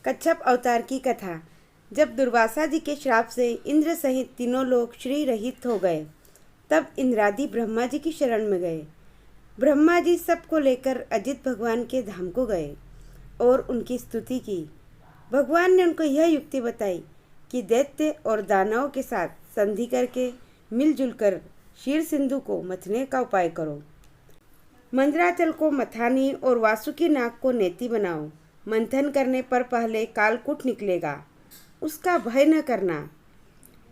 कच्छप अवतार की कथा। जब दुर्वासा जी के श्राप से इंद्र सहित तीनों लोग श्री रहित हो गए, तब इंद्रादि ब्रह्मा जी की शरण में गए। ब्रह्मा जी सबको लेकर अजित भगवान के धाम को गए और उनकी स्तुति की। भगवान ने उनको यह युक्ति बताई कि दैत्य और दानवों के साथ संधि करके मिलजुल कर क्षीर सिंधु को मथने का उपाय करो। मंदराचल को मथानी और वासुकी नाग को नेति बनाओ। मंथन करने पर पहले कालकूट निकलेगा, उसका भय न करना,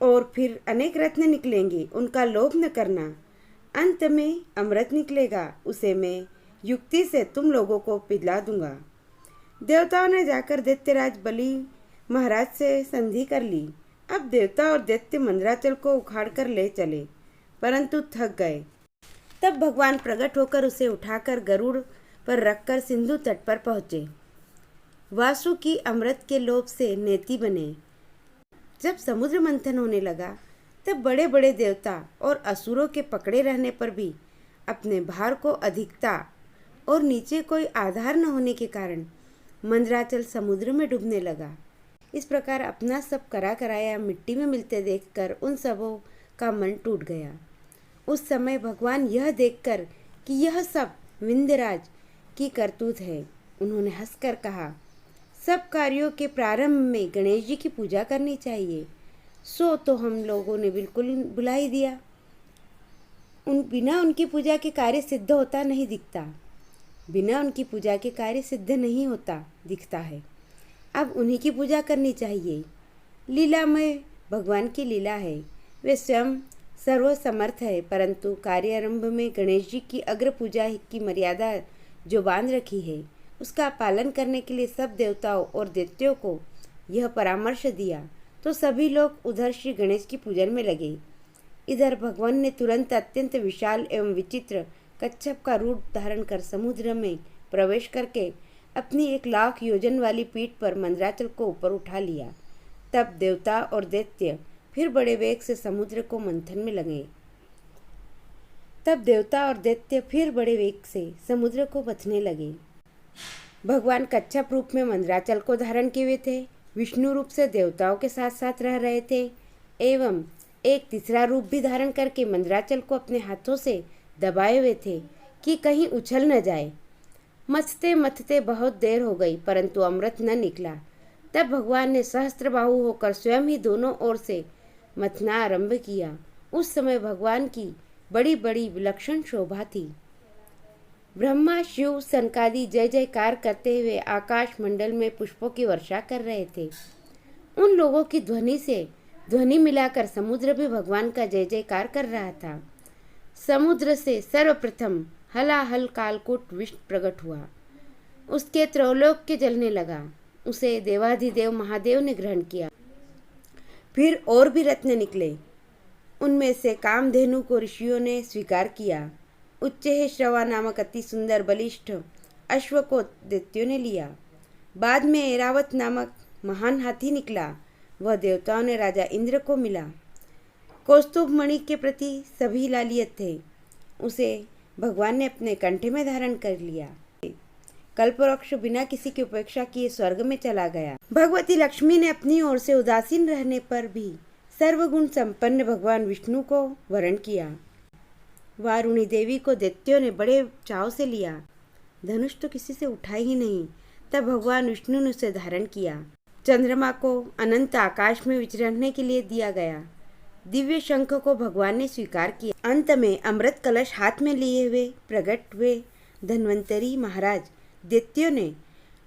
और फिर अनेक रत्न निकलेंगे, उनका लोभ न करना। अंत में अमृत निकलेगा, उसे मैं युक्ति से तुम लोगों को पिला दूंगा। देवताओं ने जाकर दैत्यराज बलि महाराज से संधि कर ली। अब देवता और दैत्य मंदराचल को उखाड़ कर ले चले, परंतु थक गए। तब भगवान प्रकट होकर उसे उठाकर गरुड़ पर रखकर सिंधु तट पर पहुँचे। वासुकी अमृत के लोभ से नेति बने। जब समुद्र मंथन होने लगा, तब बड़े बड़े देवता और असुरों के पकड़े रहने पर भी अपने भार को अधिकता और नीचे कोई आधार न होने के कारण मंदराचल समुद्र में डूबने लगा। इस प्रकार अपना सब करा कराया मिट्टी में मिलते देखकर उन सबों का मन टूट गया। उस समय भगवान यह देखकर कि यह सब विंध्यराज की करतूत है, उन्होंने हंसकर कहा, सब कार्यों के प्रारंभ में गणेश जी की पूजा करनी चाहिए। सो तो हम लोगों ने बिल्कुल भुला ही दिया। बिना उनकी पूजा के कार्य सिद्ध होता नहीं दिखता, बिना उनकी पूजा के कार्य सिद्ध नहीं होता दिखता है। अब उन्हीं की पूजा करनी चाहिए। लीलामय भगवान की लीला है, वे स्वयं सर्वसमर्थ है, परंतु कार्यारंभ में गणेश जी की अग्र पूजा की मर्यादा जो बांध रखी है, उसका पालन करने के लिए सब देवताओं और दैत्यों को यह परामर्श दिया, तो सभी लोग उधर श्री गणेश की पूजन में लगे। इधर भगवान ने तुरंत अत्यंत विशाल एवं विचित्र कच्छप का रूप धारण कर समुद्र में प्रवेश करके अपनी 1,00,000 योजन वाली पीठ पर मंदराचल को ऊपर उठा लिया। तब देवता और दैत्य फिर बड़े वेग से समुद्र को मंथन में लगे। समुद्र को मथने लगे। भगवान कच्छप रूप में मंदराचल को धारण किए हुए थे, विष्णु रूप से देवताओं के साथ साथ रह रहे थे एवं एक तीसरा रूप भी धारण करके मंदराचल को अपने हाथों से दबाए हुए थे कि कहीं उछल न जाए। मथते मथते बहुत देर हो गई, परंतु अमृत न निकला। तब भगवान ने सहस्त्रबाहु होकर स्वयं ही दोनों ओर से मथना आरंभ किया। उस समय भगवान की बड़ी बड़ी विलक्षण शोभा थी। ब्रह्मा शिव सनकादि जय जयकार करते हुए आकाश मंडल में पुष्पों की वर्षा कर रहे थे। उन लोगों की ध्वनि से ध्वनि मिलाकर समुद्र भी भगवान का जय जयकार कर रहा था। समुद्र से सर्वप्रथम हलाहल कालकूट विष्णु प्रकट हुआ, उसके त्रैलोक्य जलने लगा। उसे देवाधिदेव महादेव ने ग्रहण किया। फिर और भी रत्न निकले, उनमें से कामधेनु को ऋषियों ने स्वीकार किया। उच्चहे श्रवा नामक अति सुंदर बलिष्ठ अश्व को दैत्यों ने लिया। बाद में ऐरावत नामक महान हाथी निकला, वह देवताओं ने राजा इंद्र को मिला। कौस्तुभ मणि के प्रति सभी लालियत थे, उसे भगवान ने अपने कंठ में धारण कर लिया। कल्पवृक्ष बिना किसी की उपेक्षा किए स्वर्ग में चला गया। भगवती लक्ष्मी ने अपनी ओर से उदासीन रहने पर भी सर्वगुण संपन्न भगवान विष्णु को वरण किया। वारुणी देवी को दैत्यों ने बड़े चाव से लिया, धनुष तो किसी से उठा ही नहीं। तब भगवान विष्णु ने उसे धारण किया। चंद्रमा को अनंत आकाश में विचरने के लिए दिया गया। दिव्य शंख को भगवान ने स्वीकार किया। अंत में अमृत कलश हाथ में लिए हुए प्रकट हुए धन्वंतरी महाराज दैत्यों ने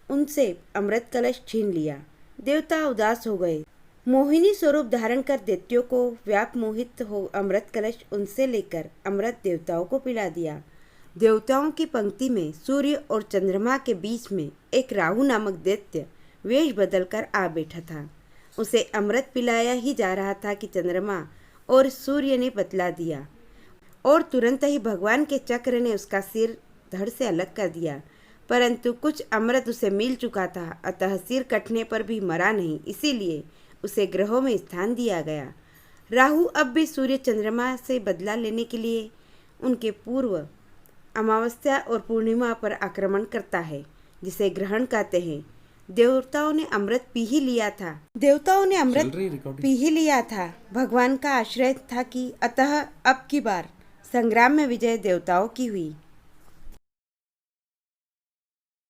उनसे अमृत कलश छीन लिया। देवता उदास हो गए। मोहिनी स्वरूप धारण कर दैत्यों को व्याप मोहित हो अमृत कलश उनसे लेकर अमृत देवताओं को पिला दिया। देवताओं की पंक्ति में सूर्य और चंद्रमा के बीच में एक राहु नामक दैत्य वेश बदलकर आ बैठा था। उसे अमृत पिलाया ही जा रहा था कि चंद्रमा और सूर्य ने बतला दिया और तुरंत ही भगवान के चक्र ने उसका सिर धड़ से अलग कर दिया, परंतु कुछ अमृत उसे मिल चुका था, अतः सिर कटने पर भी मरा नहीं, इसीलिए उसे ग्रहों में स्थान दिया गया। राहु अब भी सूर्य चंद्रमा से बदला लेने के लिए उनके पूर्व अमावस्या और पूर्णिमा पर आक्रमण करता है, जिसे ग्रहण कहते हैं। देवताओं ने अमृत पी ही लिया था। भगवान का आश्रय था कि अतः अब की बार संग्राम में विजय देवताओं की हुई।